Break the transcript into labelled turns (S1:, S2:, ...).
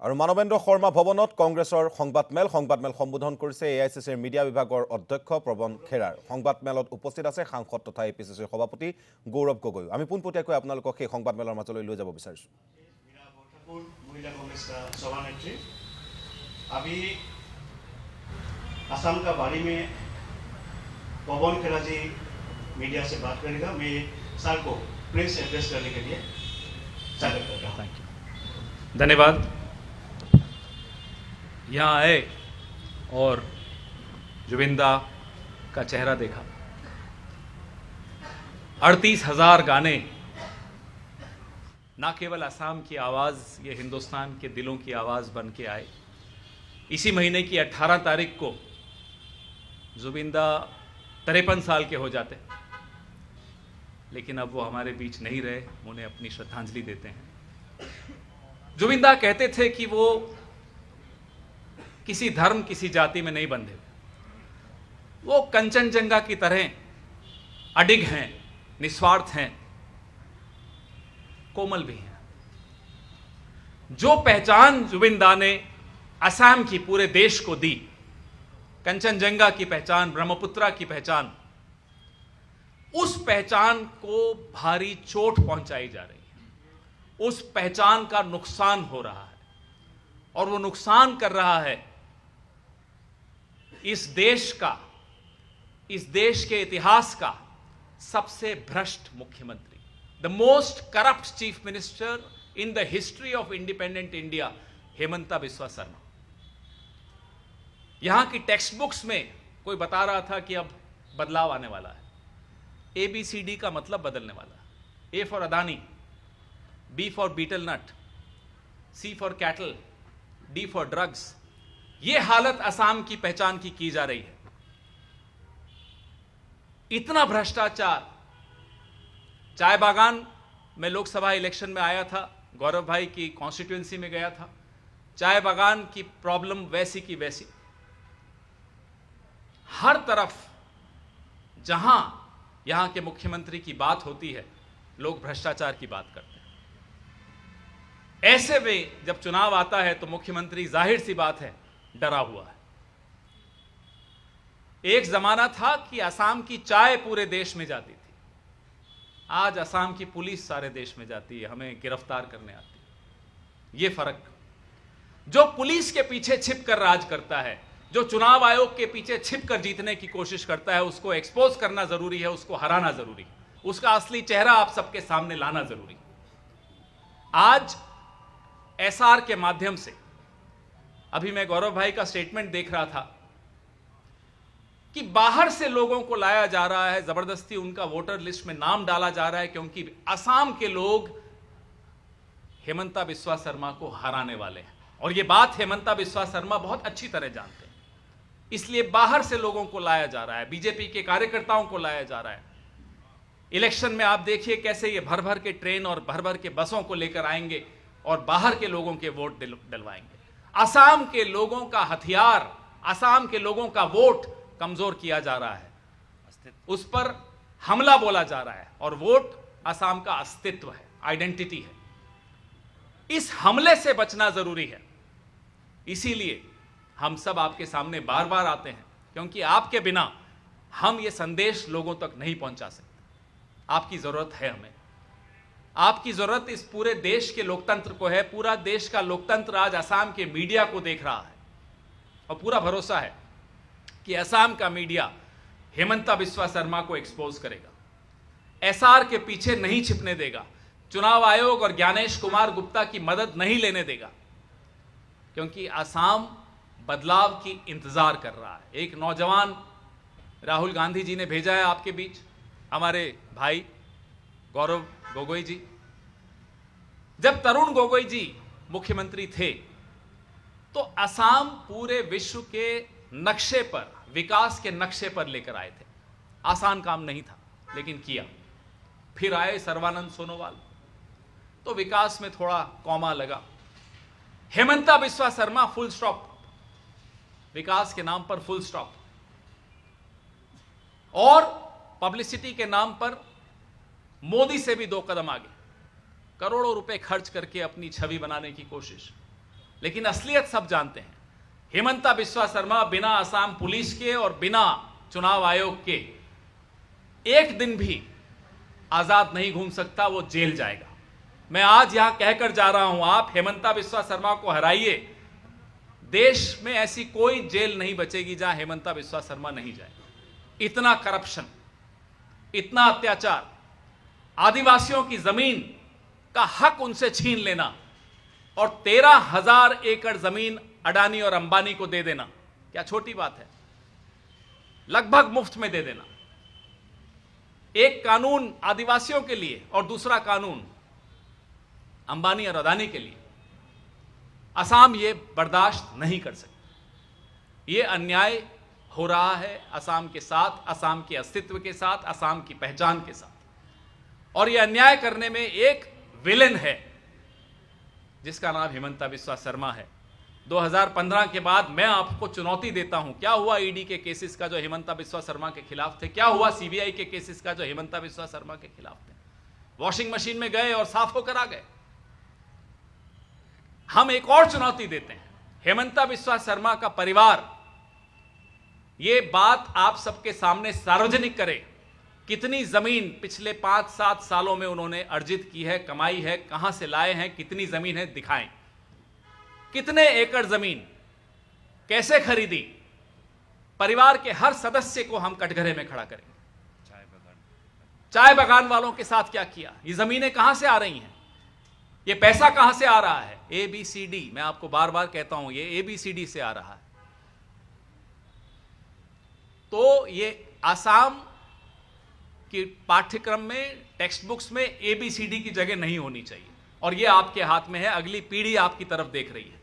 S1: আৰু মানৱেন্দ্ৰ শৰ্মা ভৱনত কংগ্ৰেছৰ সংবাদমেল সম্বোধন কৰিছে এআইচিচিৰ মিডিয়া বিভাগৰ অধ্যক্ষ প্ৰবণ খেৰাৰ। সংবাদমেলত উপস্থিত আছে সাংসদ তথা এপিচিচিৰ সভাপতি গৌৰৱ গগৈ। আমি পোনপটীয়াকৈ আপোনালোকক সেই সংবাদমেলৰ মাজলৈ লৈ যাব বিচাৰিছোঁ।
S2: महिला कांग्रेस का सभानेत्री, अभी असम का बाड़ी में पवन खेरा जी मीडिया से बात करेगा। मैं सर को प्रेस एड्रेस करने के लिए स्वागत करता हूं।
S3: थैंक यू, धन्यवाद। यहाँ आए और जुबिंदा का चेहरा देखा। 38,000 गाने, ना केवल असम की आवाज़, ये हिंदुस्तान के दिलों की आवाज़ बन के आए। इसी महीने की 18 तारीख को जुबिंदा 53 साल के हो जाते, लेकिन अब वो हमारे बीच नहीं रहे। उन्हें अपनी श्रद्धांजलि देते हैं। जुबिंदा कहते थे कि वो किसी धर्म, किसी जाति में नहीं बंधे। वो कंचनजंगा की तरह अडिग हैं, निस्वार्थ हैं, कोमल भी हैं। जो पहचान जुबिंदा ने असम की पूरे देश को दी, कंचनजंगा की पहचान, ब्रह्मपुत्रा की पहचान, उस पहचान को भारी चोट पहुंचाई जा रही है। उस पहचान का नुकसान हो रहा है, और वो नुकसान कर रहा है इस देश के इतिहास का सबसे भ्रष्ट मुख्यमंत्री, the most corrupt chief minister in the history of independent India, Hemanta Biswa Sharma. यहां की टेक्स्ट बुक्स में कोई बता रहा था कि अब बदलाव आने वाला है। ABCD का मतलब बदलने वाला है। A for Adani, B for betel nut, C for cattle, D for drugs. ये हालत असम की पहचान की जा रही है। इतना भ्रष्टाचार। चाय बागान में लोकसभा इलेक्शन में आया था, गौरव भाई की कॉन्स्टिट्यूएंसी में गया था। चाय बागान की प्रॉब्लम वैसी की वैसी। हर तरफ जहां यहां के मुख्यमंत्री की बात होती है, लोग भ्रष्टाचार की बात करते हैं। ऐसे में जब चुनाव आता है तो मुख्यमंत्री, जाहिर सी बात है, डरा हुआ है। एक जमाना था कि असम की चाय पूरे देश में जाती थी। आज असम की पुलिस सारे देश में जाती है, हमें गिरफ्तार करने आती है। यह फर्क। जो पुलिस के पीछे छिप कर राज करता है, जो चुनाव आयोग के पीछे छिप कर जीतने की कोशिश करता है, उसको एक्सपोज करना जरूरी है, उसको हराना जरूरी है, उसका असली चेहरा आप सबके सामने लाना जरूरी है। आज SR के माध्यम से, अभी मैं गौरव भाई का स्टेटमेंट देख रहा था कि बाहर से लोगों को लाया जा रहा है, जबरदस्ती उनका वोटर लिस्ट में नाम डाला जा रहा है, क्योंकि असम के लोग हेमंता बिस्वा शर्मा को हराने वाले हैं। और यह बात हेमंता बिस्वा शर्मा बहुत अच्छी तरह जानते हैं। इसलिए बाहर से लोगों को लाया जा रहा है, बीजेपी के कार्यकर्ताओं को लाया जा रहा है। इलेक्शन में आप देखिए कैसे ये भर भर के ट्रेन और भर भर के बसों को लेकर आएंगे और बाहर के लोगों के वोट डलवाएंगे। असम के लोगों का हथियार, असम के लोगों का वोट कमजोर किया जा रहा है, उस पर हमला बोला जा रहा है। और वोट असम का अस्तित्व है, आइडेंटिटी है। इस हमले से बचना जरूरी है। इसीलिए हम सब आपके सामने बार बार आते हैं, क्योंकि आपके बिना हम ये संदेश लोगों तक नहीं पहुंचा सकते। आपकी जरूरत है हमें। आपकी जरूरत इस पूरे देश के लोकतंत्र को है। पूरा देश का लोकतंत्र आज असम के मीडिया को देख रहा है, और पूरा भरोसा है कि असम का मीडिया हेमंता बिस्वा शर्मा को एक्सपोज करेगा, SR के पीछे नहीं छिपने देगा, चुनाव आयोग और ज्ञानेश कुमार गुप्ता की मदद नहीं लेने देगा, क्योंकि असम बदलाव की इंतजार कर रहा है। एक नौजवान राहुल गांधी जी ने भेजा है आपके बीच, हमारे भाई गौरव गोगोई जी। जब तरुण गोगोई जी मुख्यमंत्री थे तो असम पूरे विश्व के नक्शे पर, विकास के नक्शे पर लेकर आए थे। आसान काम नहीं था, लेकिन किया। फिर आए सर्बानंद सोनोवाल, तो विकास में थोड़ा कॉमा लगा। Himanta Biswa Sarma, full stop. विकास के नाम पर फुल स्टॉप, और पब्लिसिटी के नाम पर मोदी से भी 2 कदम आगे, करोड़ों रुपए खर्च करके अपनी छवि बनाने की कोशिश। लेकिन असलियत सब जानते हैं। हेमंता बिस्वा शर्मा बिना असम पुलिस के और बिना चुनाव आयोग के एक दिन भी आजाद नहीं घूम सकता, वो जेल जाएगा। मैं आज यहां कहकर जा रहा हूं, आप हेमंता बिस्वा शर्मा को हराइए, देश में ऐसी कोई जेल नहीं बचेगी जहां हेमंता बिस्वा शर्मा नहीं जाए। इतना करप्शन, इतना अत्याचार, आदिवासियों की जमीन का हक उनसे छीन लेना और 13,000 एकड़ जमीन अडानी और अंबानी को दे देना, क्या छोटी बात है? लगभग मुफ्त में दे देना। एक कानून आदिवासियों के लिए और दूसरा कानून अंबानी और अडानी के लिए। असम ये बर्दाश्त नहीं कर सकती। ये अन्याय हो रहा है असम के साथ, असम के अस्तित्व के साथ, असम की पहचान के साथ। और ये अन्याय करने में एक विलेन है जिसका नाम हेमंता बिस्वा शर्मा है। 2015 के बाद मैं आपको चुनौती देता हूं, क्या हुआ ईडी के केसेस का जो हेमंता बिस्वा शर्मा के खिलाफ थे? क्या हुआ सीबीआई के केसेस का जो हेमंता बिस्वा शर्मा के खिलाफ थे? वॉशिंग मशीन में गए और साफ होकर आ गए। हम एक और चुनौती देते हैं, हेमंता बिस्वा शर्मा का परिवार ये बात आप सबके सामने सार्वजनिक करे, कितनी जमीन पिछले 5-7 सालों में उन्होंने अर्जित की है, कमाई है, कहां से लाए हैं, कितनी जमीन है, दिखाएं। कितने एकड़ जमीन कैसे खरीदी? परिवार के हर सदस्य को हम कटघरे में खड़ा करेंगे। चाय बगान वालों के साथ क्या किया? ये जमीनें कहां से आ रही हैं? ये पैसा कहां से आ रहा है? ABCD, मैं आपको बार बार कहता हूं, ये ABCD से आ रहा है। तो ये आसाम की पाठ्यक्रम में, टेक्स्ट बुक्स में ABCD की जगह नहीं होनी चाहिए। और ये आपके हाथ में है, अगली पीढ़ी आपकी तरफ देख रही है।